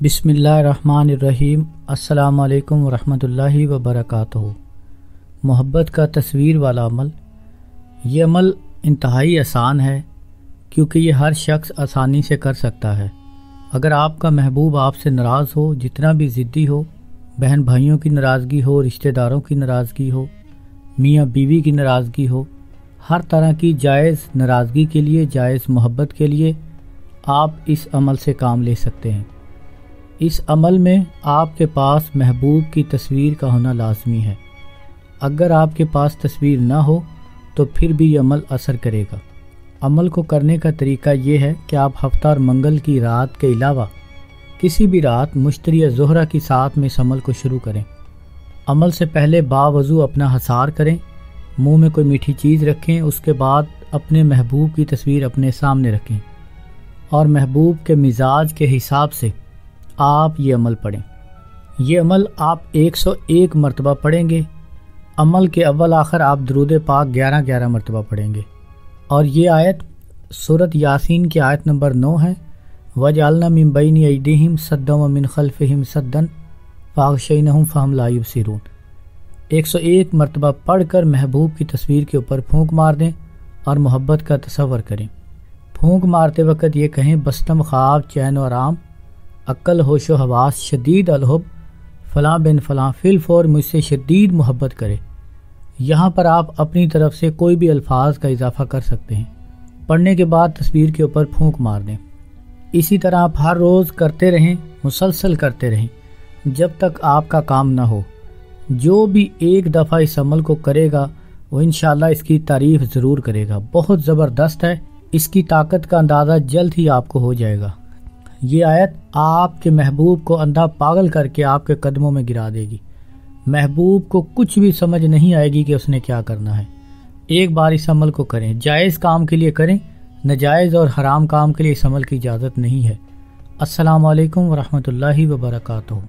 बिस्मिल्लाहिर्रहमानिर्रहीम। अस्सलाम वालेकुम वरहमतुल्लाहि वबरकातुहू। मोहब्बत का तस्वीर वाला अमल। ये अमल इंतहाई आसान है क्योंकि ये हर शख्स आसानी से कर सकता है। अगर आपका महबूब आपसे नाराज़ हो, जितना भी ज़िद्दी हो, बहन भाइयों की नाराज़गी हो, रिश्तेदारों की नाराज़गी हो, मियाँ बीवी की नाराज़गी हो, हर तरह की जायज़ नाराज़गी के लिए, जायज़ मोहब्बत के लिए आप इस अमल से काम ले सकते हैं। इस अमल में आपके पास महबूब की तस्वीर का होना लाजमी है। अगर आपके पास तस्वीर ना हो तो फिर भी ये अमल असर करेगा। अमल को करने का तरीका ये है कि आप हफ्ता और मंगल की रात के अलावा किसी भी रात मुश्तरी या ज़ोहरा की साथ में इस अमल को शुरू करें। अमल से पहले बावज़ू अपना हसार करें, मुंह में कोई मीठी चीज़ रखें, उसके बाद अपने महबूब की तस्वीर अपने सामने रखें और महबूब के मिजाज के हिसाब से आप ये अमल पढ़ें। ये अमल आप 101 मरतबा पढ़ेंगे। अमल के अव्वल आखिर आप दुरूद पाक 11-11 मरतबा पढ़ेंगे। और ये आयत सूरत यासीन की आयत नंबर 9 है। वजअलना मिन बैनि अयदीहिम सद्दन व मिन खल्फिहिम सद्दन फ़अग़शयनाहुम फ़हम ला युबसिरून। 101 मरतबा पढ़कर महबूब की तस्वीर के ऊपर फूंक मार दें और मोहब्बत का तसव्वुर करें। फूंक मारते वक्त ये कहें, बस्तम ख्वाब चैन और आराम, अक्ल होशो हवास शदीद अलहुब, फ़लाँ बिन फ़लाँ फ़िलफ़ौर मुझसे शदीद मोहब्बत करे। यहाँ पर आप अपनी तरफ से कोई भी अल्फाज का इजाफा कर सकते हैं। पढ़ने के बाद तस्वीर के ऊपर फूंक मार दें। इसी तरह आप हर रोज़ करते रहें, मुसलसल करते रहें जब तक आपका काम ना हो। जो भी एक दफ़ा इस अमल को करेगा वो इंशाअल्लाह इसकी तारीफ़ ज़रूर करेगा। बहुत ज़बरदस्त है, इसकी ताकत का अंदाज़ा जल्द ही आपको हो जाएगा। ये आयत आपके महबूब को अंधा पागल करके आपके कदमों में गिरा देगी। महबूब को कुछ भी समझ नहीं आएगी कि उसने क्या करना है। एक बार इस अमल को करें, जायज़ काम के लिए करें, नाजायज़ और हराम काम के लिए इस अमल की इजाज़त नहीं है। अस्सलामु अलैकुम वरहमतुल्लाहि वबरकातुहू।